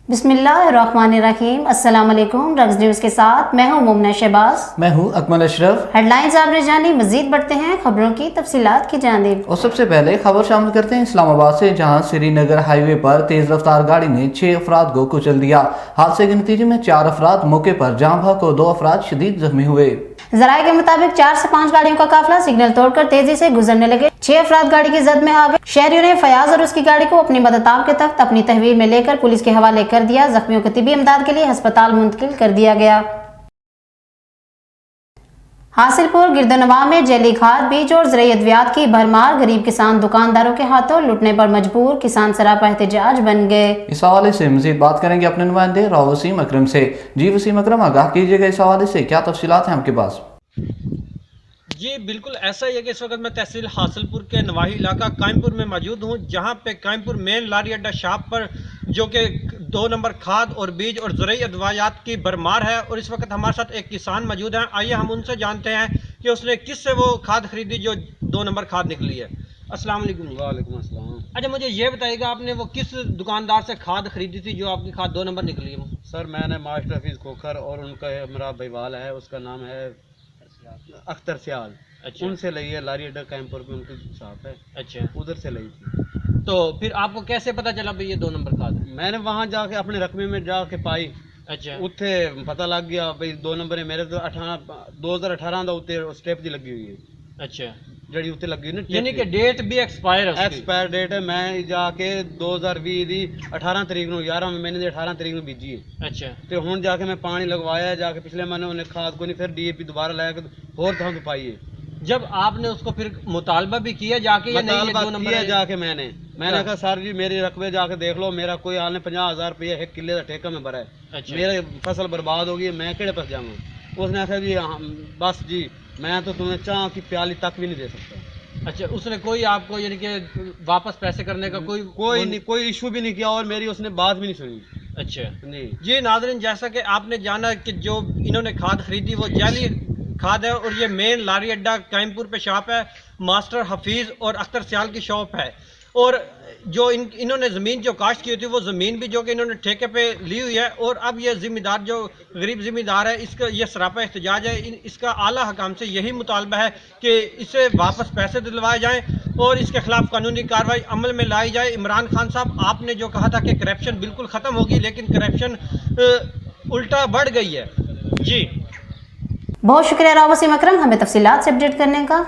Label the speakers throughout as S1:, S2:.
S1: बिस्मिल्लाहिर्रहमानिर्रहीम। अस्सलाम वालेकुम। रग्स न्यूज़ के साथ मैं हूँ मुमना शहबाज।
S2: मैं हूँ अकमल अशरफ।
S1: हेडलाइंस आपने जानी, मजीद बढ़ते हैं खबरों की तफसीलात की जानिब।
S2: और सबसे पहले खबर शामिल करते हैं इस्लामाबाद से, जहाँ श्रीनगर हाईवे पर तेज रफ्तार गाड़ी ने 6 अफराद को कुचल दिया। हादसे के नतीजे में 4 अफराद मौके पर जान बहक और 2 अफराद शदीद जख्मी हुए।
S1: जराये के मुताबिक 4 से 5 गाड़ियों का काफिला सिग्नल तोड़कर तेजी से गुजरने लगे। 6 अफराद गाड़ी की जद में आ गए। शहरियों ने फयाज और उसकी गाड़ी को अपनी मदताब के तहत अपनी तहवील में लेकर पुलिस के हवाले कर दिया। जख्मियों को तिबी इमदाद के लिए अस्पताल मुंतकिल कर दिया गया। हासिलपुर गिरदनवा में जैली खाद, बीज और ज़रूरी अद्वियात की भरमार। गरीब किसान दुकानदारों के हाथों लुटने पर मजबूर। किसान सरापा एहतजाज बन गए।
S2: इस हवाले से मजीद बात करेंगे अपने नुमाइंदे राव वसीम अकरम से। जी वसीम अकरम, आगाह कीजिएगा इस हवाले से क्या तफसीलात हैं आपके पास?
S3: जी बिल्कुल ऐसा ही है कि इस वक्त मैं तहसील हासिलपुर के नवाही इलाका कायमपुर में मौजूद हूँ, जहाँ पे कायमपुर मेन लारी अड्डा शॉप पर जो कि 2 नंबर खाद और बीज और ज़रूरी अद्वियात की भरमार है। और इस वक्त हमारे साथ एक किसान मौजूद हैं। आइए हम उनसे जानते हैं कि उसने किस से वो खाद खरीदी जो 2 नंबर खाद निकली है। अस्सलाम वालेकुम।
S4: वालेकुम अस्सलाम।
S3: अच्छा, मुझे ये बताइएगा आपने वो किस दुकानदार से खाद खरीदी थी जो आपकी खाद 2 नंबर निकली है?
S4: सर मैंने मास्टर हफीज़ खोखर और उनका मेरा भाईवाल है, उसका नाम है अख्तर सियाल।
S3: अच्छा।
S4: उनसे ली है, लारी अड्डा कैंपुर में उनकी शॉप है।
S3: अच्छा,
S4: उधर से ली थी।
S3: तो फिर आपको कैसे पता चला भाई ये 2 नंबर खाद है?
S4: मैंने वहाँ जाके अपने रकबे में जाके पाई।
S3: अच्छा
S4: उत्थे पता लग गया भाई 2 नंबर है मेरे। तो 2018 का उत्ते स्टेप दी लगी हुई है,
S3: अच्छा,
S4: जड़ी उत्ते लगी हुई
S3: यानी कि डेट भी एक्सपायर है उसकी?
S4: एक्सपायर डेट है। मैं जाके 2020 दी 18 तरीक ਨੂੰ 11 महीने ਦੀ 18 तरीक ਨੂੰ बीजी है।
S3: अच्छा,
S4: ਤੇ ਹੁਣ ਜਾ ਕੇ ਮੈਂ ਪਾਣੀ ਲਗਵਾਇਆ, ਜਾके पिछले महीने उन्हें खाद को नहीं, फिर डीएपी दोबारा लाया और धान तो पाई है।
S3: जब आपने उसको फिर मुतालबा भी किया जाके या नहीं ये 2 नंबर
S4: किया
S3: है?
S4: जाके मैंने कहा सर जी मेरी रकबे जाके देख लो, मेरा कोई हाल नहीं, 50,000 रुपये 1 किले का ठेका में भरा है।
S3: अच्छा।
S4: मेरी फसल बर्बाद हो गई, मैं केड़े पास जाऊँगा? उसने कहा जी हाँ, बस जी मैं तो तुम्हें चाह की प्याली तक भी नहीं दे सकता।
S3: अच्छा, उसने कोई आपको यानी कि वापस पैसे करने का
S4: कोई इशू भी नहीं किया और मेरी उसने बात भी नहीं सुनी।
S3: अच्छा
S4: जी
S3: जी नाज़रीन, जैसा कि आपने जाना कि जो इन्होंने खाद खरीदी वो जाली खाद है और ये मेन लारी अड्डा कायमपुर पे शॉप है। मास्टर हफीज़ और अख्तर सियाल की शॉप है। और जो इन्होंने ज़मीन जो काश्त की हुई थी वो ज़मीन भी जो कि इन्होंने ठेके पे ली हुई है। और अब ये ज़िम्मेदार जो गरीब ज़िम्मेदार है, इसका ये सरापा एहतजाज है। इसका आला हकाम से यही मुतालबा है कि इसे वापस पैसे दिलवाए जाएँ और इसके खिलाफ कानूनी कार्रवाई अमल में लाई जाए। इमरान खान साहब, आपने जो कहा था कि करप्शन बिल्कुल ख़त्म होगी, लेकिन करप्शन उल्टा बढ़ गई है। जी
S1: बहुत शुक्रिया राव वसीम अकरम हमें तफसीलात से अपडेट करने का।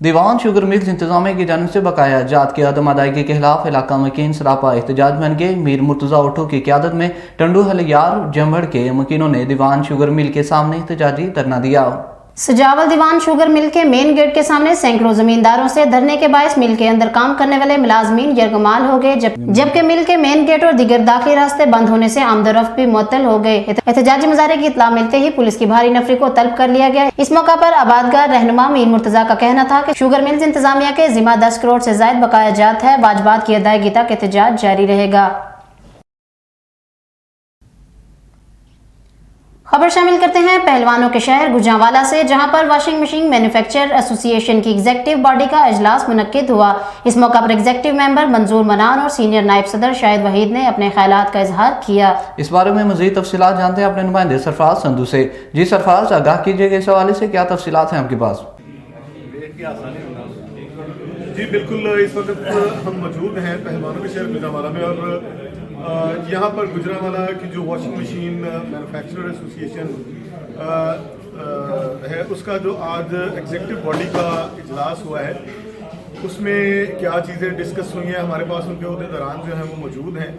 S2: दीवान शुगर मिल्स इंतजामिया की जानिब से बकाया जात की अदम अदायगी के खिलाफ इलाका मकीन सरापा एहतजाज बन गए। मीर मुर्तज़ा ओठो की क़यादत में टंडू हलियार जमड़ के मकीनों ने दीवान शुगर मिल के सामने एहतजाजी धरना दिया।
S1: सजावल दीवान शुगर मिल के मेन गेट के सामने सैकड़ों जमींदारों से धरने के बायस मिल के अंदर काम करने वाले मुलाजमीन यरगमाल हो गए, जबकि मिल के मेन गेट और दीगर दाखिली रास्ते बंद होने से आमदोरफ्त भी मुअत्तल हो गए। एहतजाजी मुजाहरे की इत्तला मिलते ही पुलिस की भारी नफरी को तलब कर लिया गया। इस मौका पर आबादगार रहनुमा मीर मुर्तजा का कहना था कि शुगर मिल्स इंतजामिया के जिम्मा 10 करोड़ से जायद बकाया जात है। वाजबात की अदायगी तक एहतजाज जारी रहेगा। खबर शामिल करते हैं पहलवानों के शहर गुजरांवाला से, जहां पर वॉशिंग मशीन मैन्युफैक्चर एसोसिएशन की एग्जीक्यूटिव बॉडी का इजलास मुनक्किद हुआ। इस मौका पर एग्जीक्यूटिव मेंबर मंजूर मनान और सीनियर नायब सदर शाहिद वहीद ने अपने ख्यालात का इजहार किया।
S2: इस बारे में मजीद तफसीलात जानते हैं अपने नुमाइंदे सरफराज संधू से। जी सरफराज, आगाह कीजिएगा इस हवाले से क्या तफसीलात हैं आपके पास?
S5: जी बिल्कुल, इस वक्त हम मौजूद हैं पहलवानों के शहर गुजरांवाला में और यहाँ पर गुजरांवाला की जो वॉशिंग मशीन मैन्युफैक्चरर एसोसिएशन है उसका जो आज एग्जीक्यूटिव बॉडी का इजलास हुआ है, उसमें क्या चीज़ें डिस्कस हुई हैं। हमारे पास उनके अहदेदारान जो हैं वो मौजूद हैं।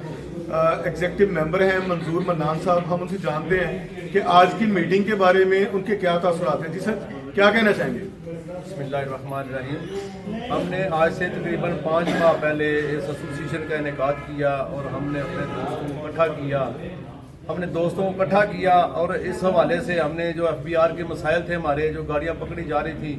S5: एग्जीक्यूटिव मेंबर हैं मंजूर मन्नान साहब, हम उनसे जानते हैं कि आज की मीटिंग के बारे में उनके क्या तासुरात हैं। जी सर, क्या कहना चाहेंगे?
S6: बिस्मिल्लाहिर्रहमानिर्रहीम। हमने आज से तकरीबन 5 माह पहले इस एसोसिएशन का इनेकाद किया और हमने अपने दोस्तों को इकट्ठा किया और इस हवाले से हमने जो FBR के मसाइल थे, हमारे जो गाड़ियाँ पकड़ी जा रही थी,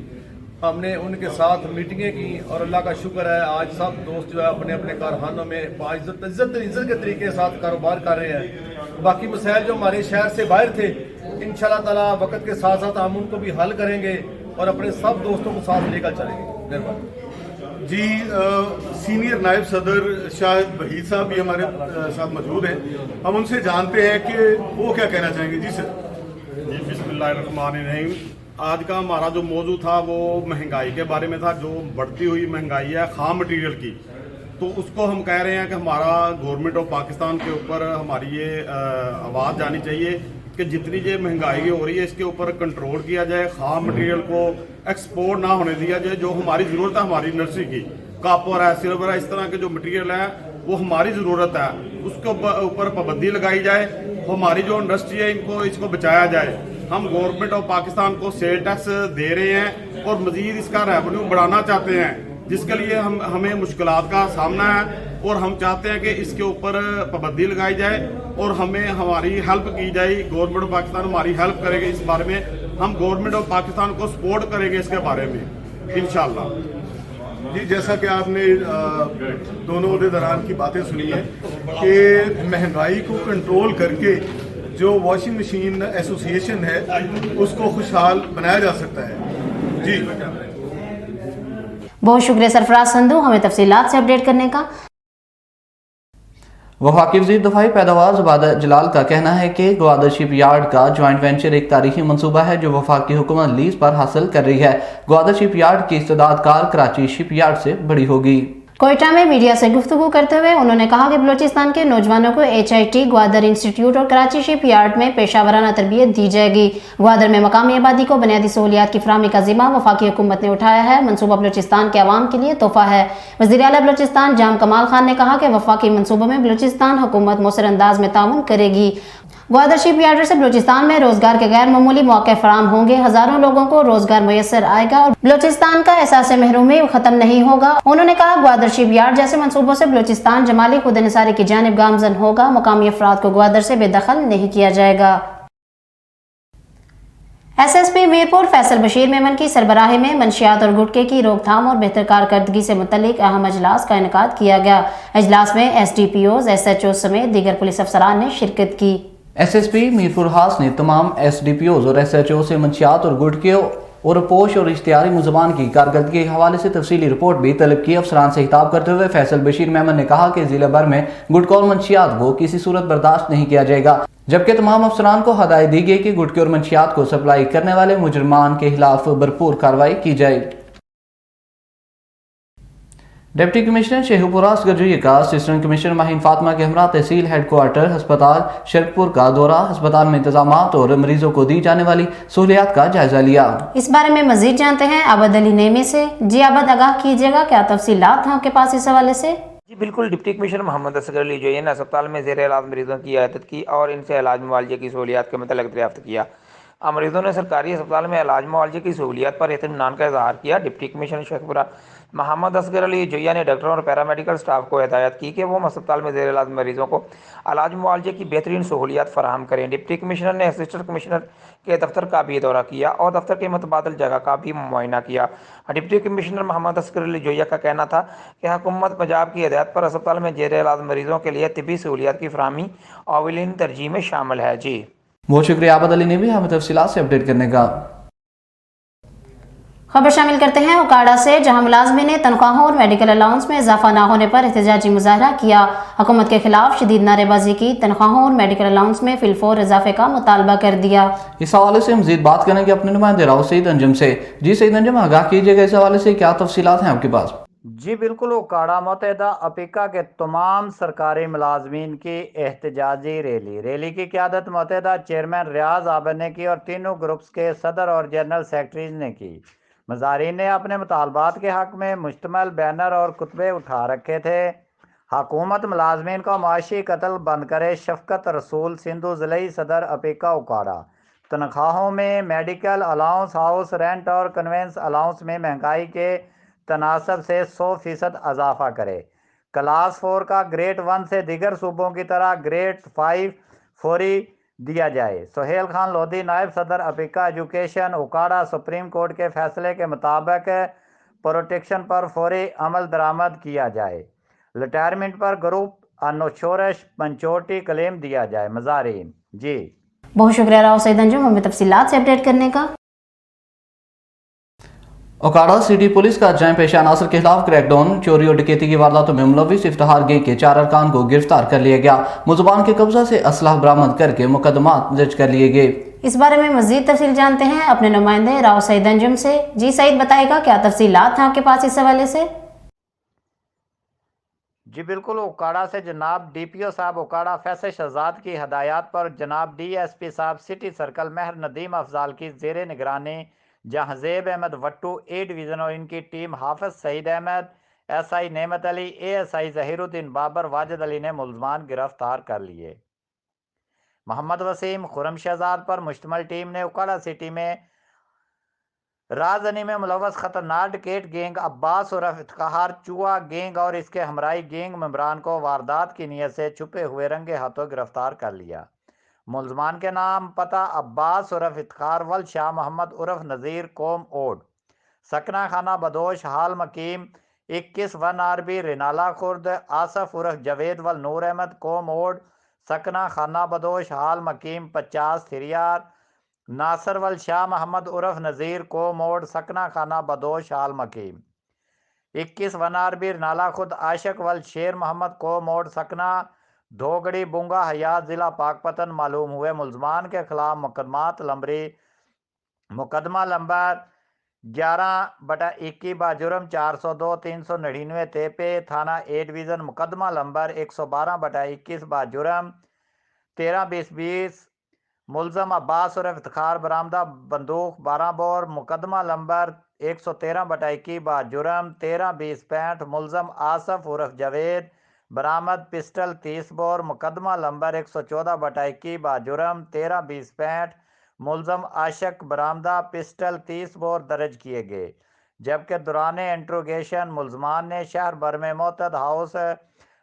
S6: हमने उनके साथ मीटिंगें की और अल्लाह का शुक्र है आज सब दोस्त जो है अपने अपने कारखानों में इज्जत के तरीके के साथ कारोबार कर रहे हैं। बाकी मसाइल जो हमारे शहर से बाहर थे, इंशाल्लाह ताला वक्त के साथ साथ हम उनको भी हल करेंगे और अपने सब दोस्तों को साथ लेकर चलेंगे।
S5: जी सीनियर नायब सदर शाहिद वहीद साहब भी हमारे साथ मौजूद हैं, हम उनसे जानते हैं कि वो क्या कहना चाहेंगे। जी सर।
S7: जी बिस्मिल्लाहिर्रहमानिर्रहीम। आज का हमारा जो मौजू था वो महंगाई के बारे में था, जो बढ़ती हुई महंगाई है खाम मटीरियल की, तो उसको हम कह रहे हैं कि हमारा गवर्नमेंट ऑफ पाकिस्तान के ऊपर हमारी ये आवाज़ जानी चाहिए कि जितनी ये महंगाई हो रही है इसके ऊपर कंट्रोल किया जाए, खाम मटीरियल को एक्सपोर्ट ना होने दिया जाए। जो हमारी ज़रूरत है हमारी इंडस्ट्री की, कॉपर है, सिल्वर है, इस तरह के जो मटीरियल है वो हमारी ज़रूरत है, उसके ऊपर पाबंदी लगाई जाए। हमारी जो इंडस्ट्री है इसको बचाया जाए। हम गवर्नमेंट ऑफ पाकिस्तान को सेल टैक्स दे रहे हैं और मज़ीद इसका रेवेन्यू बढ़ाना चाहते हैं, जिसके लिए हमें मुश्किलात का सामना है और हम चाहते हैं कि इसके ऊपर पाबंदी लगाई जाए और हमें हमारी हेल्प की जाए। गवर्नमेंट ऑफ पाकिस्तान हमारी हेल्प करेगी इस बारे में, हम गवर्नमेंट ऑफ पाकिस्तान को सपोर्ट करेंगे इसके बारे में इंशाल्लाह।
S5: जी जैसा कि आपने दोनों अहदेदारान की बातें सुनी है कि महंगाई को कंट्रोल करके जो वॉशिंग मशीन एसोसिएशन है उसको खुशहाल बनाया जा सकता है। जी
S1: बहुत शुक्रिया सरफराज संधू हमें तफसीलात से अपडेट करने का।
S2: वफाकी वज़ीर दफाई पैदावार ज़ुबैदा जलाल का कहना है कि ग्वादर शिप यार्ड का जॉइंट वेंचर एक तारीखी मनसूबा है जो वफाकी हुकूमत लीज पर हासिल कर रही है। ग्वादर शिप यार्ड की इस्तेदाद कार कराची शिप यार्ड से बड़ी होगी।
S1: कोयटा में मीडिया से गुफ्तगू करते हुए उन्होंने कहा कि बलूचिस्तान के नौजवानों को HIT ग्वादर इंस्टीट्यूट और कराची शिप यार्ड में पेशावराना तरबियत दी जाएगी। ग्वादर में मकामी आबादी को बुनियादी सहूलियात की फराहमी का जिम्मा वफाकी हुकूमत ने उठाया है। मनसूबा बलूचिस्तान के अवाम के लिए तोहफा है। वज़ीर आला बलूचिस्तान जाम कमाल खान ने कहा कि वफाकी मनसूबों में बलूचिस्तान हुकूमत मौसर अंदाज में ताउन करेगी। ग्वादर शिप यार्ड से बलूचिस्तान में रोजगार के गैर मामूली मौके फराम होंगे, हजारों लोगों को रोजगार मुयसर आएगा और बलूचिस्तान का एहसास महरूमी खत्म नहीं होगा। उन्होंने कहा ग्वादर शिप यार्ड जैसे मंसूबों से बलूचिस्तान जमाली खुद निसारी की जानिब गामजन होगा। मुकामी अफराद को ग्वादर से बेदखल नहीं किया जाएगा। SSP मीरपुर फैसल बशीर मेमन की सरबराही में मंशियात और गुटके की रोकथाम और बेहतर कारकर्दगी से मुतल्लिक अहम अजलास का इनेकाद किया गया। अजलास में SDPOs, SHOs समेत दीगर पुलिस अफसरान ने शिरकत की।
S2: SSP मीरपुर हास ने तमाम SDPOs और SHO से मंशियात और गुटके और पोश और इश्तिहारी मुज़मान की कारकर्दगी के हवाले से तफसीली रिपोर्ट भी तलब की। अफसरान से खिताब करते हुए फैसल बशीर मेमन ने कहा कि जिले भर में गुटखा और मंशियात को किसी सूरत बर्दाश्त नहीं किया जाएगा, जबकि तमाम अफसरान को हदायत दी गई कि गुटखे और मंशियात को सप्लाई करने वाले मुजरमान के खिलाफ भरपूर कार्रवाई की जाए। डिप्टी कमिश्नर शेखुपुरा असगरजोई का असिस्टेंट कमिश्नर माहिन फातिमा के हमरा तहसील हेडक्वार्टर अस्पताल शरकपुर का दौरा, अस्पताल में इंतजामात और मरीजों को दी जाने वाली सहूलियात का जायजा लिया। इस बारे में मजीद जानते हैं आबद अली नेमी से। जी आबद, आगाह कीजिएगा, क्या तफसीलात हैं आपके पास इस हवाले से?
S8: जी बिल्कुल, डिप्टी कमिश्नर मोहम्मद असगर अली जोई ने अस्पताल में ज़ेर इलाज मरीजों की इयादत की और इनसे इलाज मुआवजे की सहूलियात के मतलब दरियाफ्त किया। मरीजों ने सरकारी अस्पताल में इलाज मुआवजे की सहूलियात पर इत्मीनान का इजहार किया। डिप्टी कमिश्नर शेखपुरा मोहम्मद असगर अली जोया ने डॉक्टरों और पैरामेडिकल स्टाफ को हिदायत की कि वो अस्पताल में ज़ेर इलाज मरीजों को इलाज मुआवजे की बेहतरीन सहूलियात फराहम करें। डिप्टी कमिश्नर ने असिस्टेंट कमिश्नर के दफ्तर का भी दौरा किया और दफ्तर के मुतबादल जगह का भी मुआयना किया। डिप्टी कमिश्नर मोहम्मद असगर अली जोया का कहना था कि हुकूमत पंजाब की हिदायत पर अस्पताल में ज़ेर इलाज मरीजों के लिए तिब्बी सहूलियात की फराहमी अवलीन तरजीह में शामिल है। जी
S2: बहुत शुक्रिया आबद अली ने भी हमें तफसीलात से अपडेट करने का।
S1: खबर शामिल करते हैं उकाड़ा से, जहां मुलाजमीन ने तनख्वाहों और मेडिकल अलाउंस में इजाफा न होने पर एहतजाजी मुजाहरा किया। हुकूमत के खिलाफ शदीद नारेबाजी की, तनख्वाहों और मेडिकल अलाउंस में फिलफोर इजाफे का मुतालबा कर दिया। इस हवाले से मजीद बात करेंगे अपने नुमाइंदे राव सईद अंजुम से। जी सईद अंजुम, आगाह कीजिएगा, इस हवाले से क्या तफसीलात हैं आपके पास?
S9: जी बिल्कुल, उकाड़ा मुत्तहिदा अपिका के तमाम सरकारी मुलाजमीन की एहतजाजी रैली की क़यादत मुत्तहिदा चेयरमैन रियाज आबिद ने की और तीनों ग्रुप्स के सदर और जनरल सेक्रेटरीज ने की। मुजाहिरीन ने अपने मुतालबात के हक में मुश्तमल बैनर और कुतबे उठा रखे थे। हुकूमत मुलाजमीन का मुआशी कत्ल बंद करे। शफकत रसूल सिंधु ज़िलई सदर अपिका उकाड़ा। तनख्वाहों में मेडिकल अलाउंस, हाउस रेंट और कन्वेंस अलाउंस में महंगाई के तनासब से 100% इजाफा करे। क्लास 4 का ग्रेड 1 से दीगर सूबों की तरह ग्रेड 5 फौरी दिया जाए। सुहेल खान लोधी नायब सदर अपिका एजुकेशन उकाड़ा सुप्रीम कोर्ट के फैसले के मुताबिक प्रोटेक्शन पर फौरी अमल दरामद किया जाए। रिटायरमेंट पर ग्रुप अनशोरश पंचोटी क्लेम दिया जाए। मुजाहिरीन जी
S1: बहुत शुक्रिया राव सईद अंजुम हमें तफसीलात से अपडेट करने का।
S2: ओकाड़ा सिटी पुलिस का जाम पेशा अनासर के खिलाफ क्रैकडाउन, चोरी और डकैती की वारदातों में मुलविस इफ्तिखार गैंग के 4 अरकान को गिरफ्तार कर लिया गया। मुलजमान के कब्जा से असलाह बरामद करके मुकदमा दर्ज कर लिए गए।
S1: इस बारे में मजीद तफसील जानते हैं अपने नुमाइंदे राव सईद अंजुम से। जी सईद, बताएगा क्या तफसीलात हैं आपके पास इस हवाले से?
S9: जी बिल्कुल, ओकाड़ा से जनाब DPO साहब ओकाड़ा फैसल शहजाद की हदायत पर जनाब DSP साहब सिटी सर्कल महर नदीम अफजाल की ज़ेर निगरानी जहांजेब अहमद वट्टू A डिवीज़न और इनकी टीम हाफिज सईद अहमद, SI नेमत अली, ASI जहीरुद्दीन बाबर, वाजिद अली ने मुलजमान गिरफ्तार कर लिए। मोहम्मद वसीम खुरम शहजाद पर मुश्तमल टीम ने ओकाड़ा सिटी में राजनी में मुलव्वस खतरनाक डकैत गैंग अब्बास उर्फ इफ्तिखार चूहा गैंग और इसके हमराई गैंग मेंबरान को वारदात की नीयत से छुपे हुए रंगे हाथों गिरफ्तार कर लिया। मुलजमान के नाम पता अब्बास उर्फ इफ्तिखार वल शाह मोहम्मद उर्फ नज़ीर कोम ओड, सकना खाना बदोश हाल मकीम 21 1 RB रिनाला खुर्द, आसफ उर्फ जवेद वल नूर अहमद कोम ओड, सकना खाना बदोश हाल मकीम 50 थिरियार, नासर वल शाह मोहम्मद उर्फ नज़ीर को मोड़, सकना खाना बदोश हाल मकीम 21 1 RB नाला खुद, आशिक वल शेर मोहम्मद को मोड़, सकना धोगड़ी बुंगा हयात ज़िला पाकपतन मालूम हुए। मुलजमान के खिलाफ मुकदमा नंबर 11/21 बाजुर्म 402 399 तेपे थाना A डिवीज़न, मुकदमा नंबर 112/21 बाजुर्म 13-20-20 मुलजम अब्बास उर्फ इफ्तिखार बरामदा बंदूक 12 बोर, मुकदमा नंबर 113/21 बाजुर्म 13-20-65 मुलजम आसफ उर्फ जवेद बरामद पिस्टल 30 बोर, मुकदमा नंबर 114/21 बाजुर्म 13-20-65 मुलजम आशिक बरामदा पिस्टल 30 बोर दर्ज किए गए। जबकि दौरान इंट्रोगेशन मुलजमान ने शहर भर में मोतद हाउस,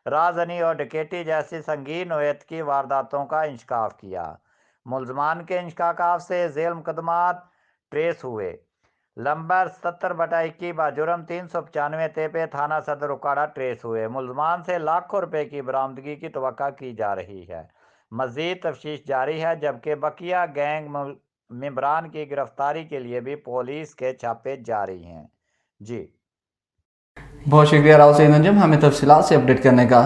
S9: राजनी और डकैती जैसी संगीन नोयत की वारदातों का इंशकाफ किया। मुलजमान के इंशकाफ से झेल मुकदमात ट्रेस हुए। नंबर 70/21 बाजुर्म 395 तेपे थाना सदर ओकाड़ा ट्रेस हुए। मुलजमान से लाखों रुपए की बरामदगी की तवक्का की जा रही है। मजीद तफ्तीश जारी है, जबकि बकिया गैंग मेंबरान की गिरफ्तारी के लिए भी पुलिस के छापे जारी हैं। जी
S2: बहुत शुक्रिया राव सईद अंजुम हमें तफसीलात से अपडेट करने का।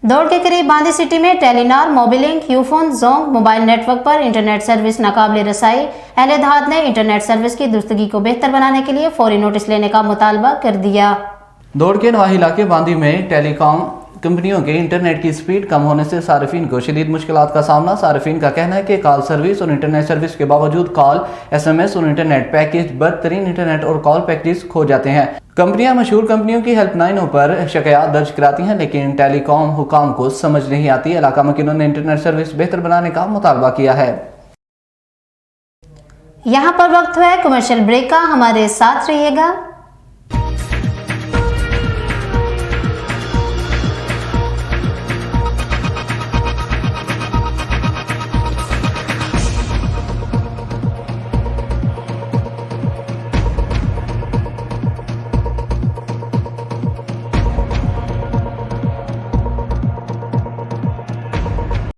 S1: दौड़ के करीब बांदी सिटी में Telenor, Mobilink, Ufone, Jong mobile network पर इंटरनेट सर्विस नाकाबिल रसाई। अहले दहात ने इंटरनेट सर्विस की दुरुस्तगी को बेहतर बनाने के लिए फौरी नोटिस लेने का मुतालबा कर दिया।
S2: दौड़ के नवाही इलाके बांदी में टेलीकॉम कंपनियों के इंटरनेट की स्पीड कम होने से सार्फिन को शदीद मुश्किलात का सामना। सार्फिन का कहना है कि कॉल सर्विस और इंटरनेट सर्विस के बावजूद कॉल, SMS और इंटरनेट पैकेज, बदतरीन इंटरनेट और कॉल पैकेज खो जाते हैं। कंपनियां मशहूर कंपनियों की हेल्पलाइनों पर शिकायत दर्ज कराती हैं, लेकिन टेलीकॉम हुकाम को समझ नहीं आती। इलाका मकीनों ने इंटरनेट सर्विस बेहतर बनाने का मुतालबा किया है।
S1: यहाँ पर वक्त है कमर्शियल ब्रेक का, हमारे साथ रहिएगा।